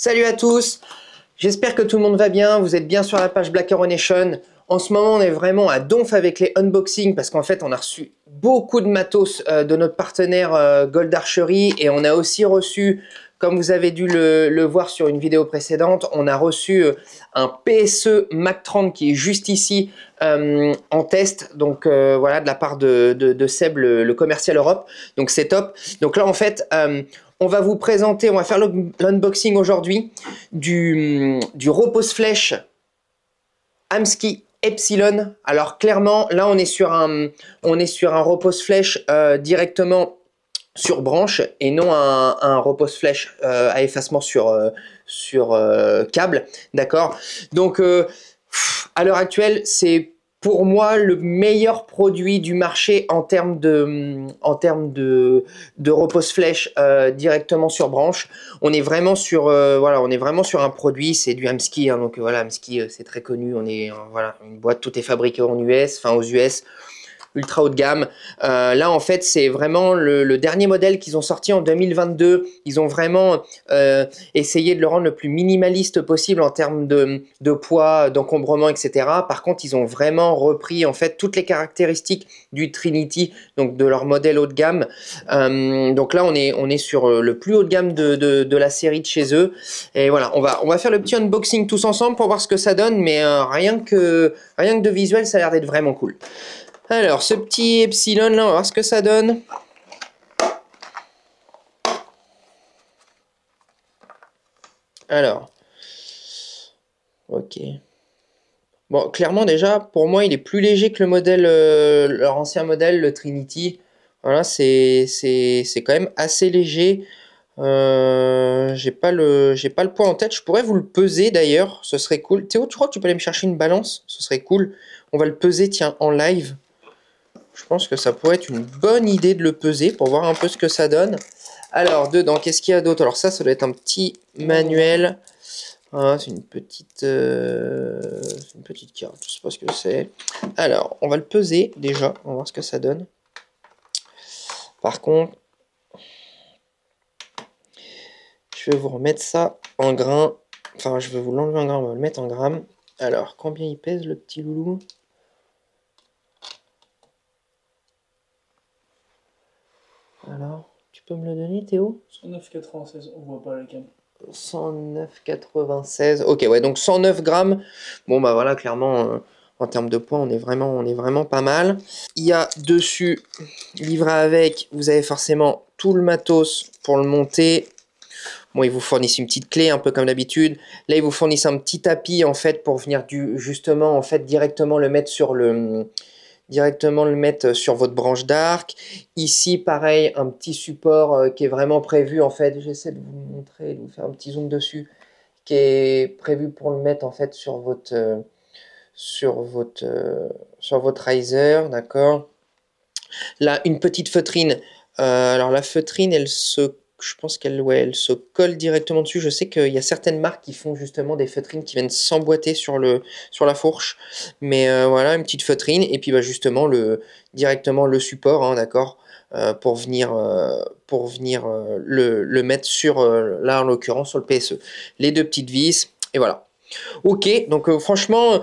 Salut à tous, j'espère que tout le monde va bien, vous êtes bien sur la page Black Arrow Nation. En ce moment on est vraiment à donf avec les unboxings parce qu'en fait on a reçu beaucoup de matos de notre partenaire Gold Archery et on a aussi reçu, comme vous avez dû le voir sur une vidéo précédente, on a reçu un PSE Mac 30 qui est juste ici en test, donc voilà, de la part de Seb, le commercial Europe, donc c'est top. Donc là en fait on va vous présenter, on va faire l'unboxing aujourd'hui du repose flèche Amsky Epsilon. Alors clairement, là on est sur un repose flèche directement sur branche et non un repose flèche à effacement sur câble, d'accord. Donc à l'heure actuelle, c'est pour moi le meilleur produit du marché en termes de repose flèche directement sur branche. On est vraiment sur voilà, on est vraiment sur un produit, c'est du Amsky, hein, donc voilà, Amsky c'est très connu. On est voilà, une boîte, tout est fabriqué en US, enfin aux US. Ultra haut de gamme. Là, en fait, c'est vraiment le dernier modèle qu'ils ont sorti en 2022. Ils ont vraiment essayé de le rendre le plus minimaliste possible en termes de poids, d'encombrement, etc. Par contre, ils ont vraiment repris en fait toutes les caractéristiques du Trinity, donc de leur modèle haut de gamme. Donc là, on est sur le plus haut de gamme de la série de chez eux. Et voilà, on va faire le petit unboxing tous ensemble pour voir ce que ça donne. Mais rien que de visuel, ça a l'air d'être vraiment cool. Alors, ce petit Epsilon là, on va voir ce que ça donne. Alors, ok. Bon, clairement déjà, pour moi, il est plus léger que le modèle, leur ancien modèle, le Trinity. Voilà, c'est quand même assez léger. J'ai pas le poids en tête. Je pourrais vous le peser d'ailleurs, ce serait cool. Théo, tu crois que tu peux aller me chercher une balance? Ce serait cool. On va le peser, tiens, en live. Je pense que ça pourrait être une bonne idée de le peser pour voir un peu ce que ça donne. Alors, dedans, qu'est-ce qu'il y a d'autre? Alors ça doit être un petit manuel. Ah, c'est une petite carte, je sais pas ce que c'est. Alors, on va le peser déjà, on va voir ce que ça donne. Par contre, je vais vous remettre ça en grains. Enfin, je vais vous l'enlever en grains, on va le mettre en grammes. Alors, combien il pèse le petit loulou? Alors, tu peux me le donner, Théo? 109,96, on voit pas la cam. 109,96. Ok, ouais, donc 109 grammes. Bon, bah voilà, clairement, en termes de poids, on est vraiment pas mal. Il y a dessus, livré avec, vous avez forcément tout le matos pour le monter. Bon, ils vous fournissent une petite clé, un peu comme d'habitude. Là, ils vous fournissent un petit tapis, en fait, pour venir justement, en fait, directement le mettre sur votre branche d'arc. Ici, pareil, un petit support qui est vraiment prévu, en fait, j'essaie de vous montrer, de vous faire un petit zoom dessus, qui est prévu pour le mettre, en fait, sur votre riser, d'accord. Là, une petite feutrine. Alors, la feutrine, je pense elle se colle directement dessus. Je sais qu'il y a certaines marques qui font justement des feutrines qui viennent s'emboîter sur la fourche. Mais voilà, une petite feutrine. Et puis bah, justement, directement le support, hein, d'accord, pour venir le mettre sur, là en l'occurrence, sur le PSE. Les deux petites vis, et voilà. Ok, donc franchement,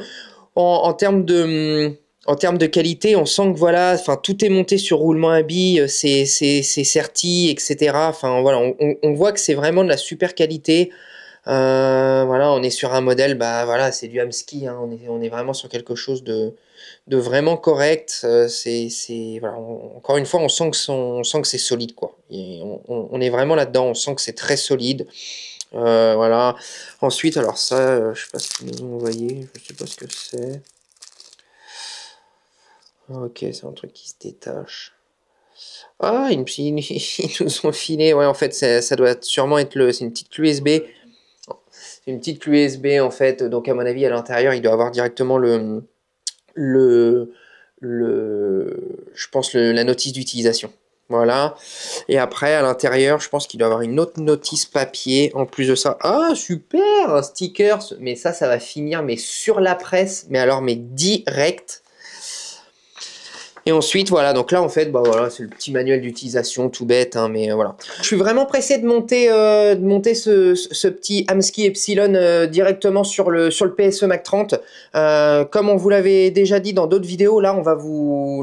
en termes de qualité, on sent que voilà, enfin tout est monté sur roulement à billes, c'est serti, etc. Enfin voilà, on voit que c'est vraiment de la super qualité. Voilà, on est sur un modèle, bah voilà, c'est du Amsky, hein, on est vraiment sur quelque chose de vraiment correct. Voilà, encore une fois, on sent que c'est solide, quoi. Et on est vraiment là-dedans, on sent que c'est très solide. Voilà. Ensuite, alors ça, je sais pas ce qu'ils nous ont envoyé, je sais pas ce que c'est. Ok, c'est un truc qui se détache. Ah, ils nous ont filé. Ouais, en fait, ça doit sûrement être c'est une petite clé USB. C'est une petite clé USB, en fait. Donc, à mon avis, à l'intérieur, il doit avoir directement je pense, la notice d'utilisation. Voilà. Et après, à l'intérieur, je pense qu'il doit y avoir une autre notice papier en plus de ça. Ah, super! Un sticker. Mais ça va finir mais sur la presse. Mais alors, mais direct. Et ensuite, voilà, donc là, en fait, bah voilà, c'est le petit manuel d'utilisation, tout bête, hein, mais voilà. Je suis vraiment pressé de monter ce petit Amski Epsilon directement sur le PSE Mac 30. Comme on vous l'avait déjà dit dans d'autres vidéos, là,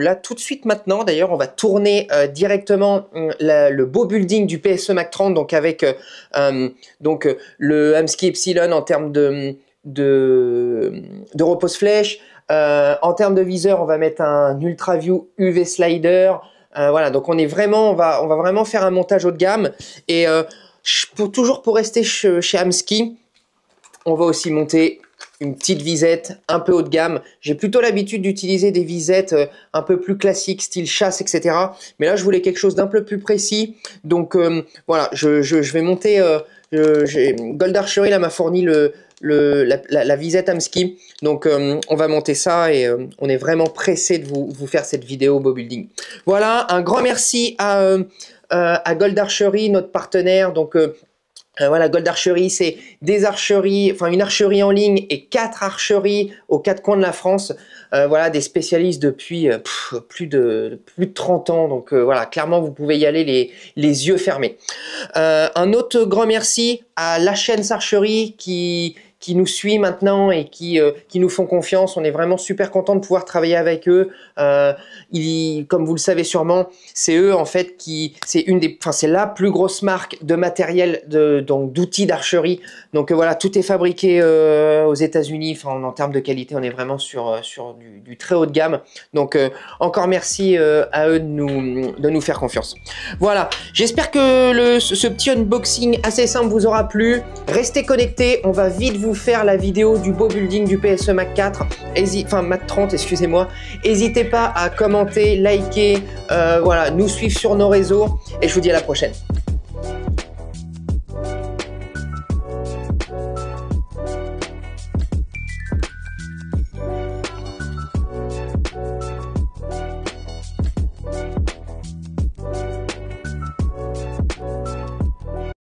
là, tout de suite maintenant, d'ailleurs, on va tourner directement le beau building du PSE Mac 30, donc avec le Amski Epsilon en termes de repose flèche. En termes de viseur, on va mettre un UltraView UV slider. Voilà, donc on va vraiment faire un montage haut de gamme. Et toujours pour rester chez Amski, on va aussi monter une petite visette un peu haut de gamme. J'ai plutôt l'habitude d'utiliser des visettes un peu plus classiques, style chasse, etc. Mais là, je voulais quelque chose d'un peu plus précis. Donc voilà, je vais monter. Gold Archery là m'a fourni la visette Amski, donc on va monter ça et on est vraiment pressé de vous faire cette vidéo beau building. Voilà, un grand merci à Gold Archery, notre partenaire. Donc voilà, Gold Archery, c'est des archeries, enfin une archerie en ligne et 4 archeries aux 4 coins de la France. Voilà, des spécialistes depuis plus de 30 ans. Donc voilà, clairement, vous pouvez y aller les yeux fermés. Un autre grand merci à La Chaîne Archerie qui nous suit maintenant et qui nous font confiance. On est vraiment super content de pouvoir travailler avec eux. Comme vous le savez sûrement, c'est eux en fait c'est la plus grosse marque de matériel d'outils d'archerie. Donc voilà, tout est fabriqué aux États-Unis. Enfin, en termes de qualité, on est vraiment sur du très haut de gamme. Donc encore merci à eux de nous faire confiance. Voilà, j'espère que ce petit unboxing assez simple vous aura plu. Restez connectés, on va vite vous faire la vidéo du beau building du PSE Mac 4, Mac 30, excusez-moi. N'hésitez pas à commenter, liker, voilà, nous suivre sur nos réseaux et je vous dis à la prochaine.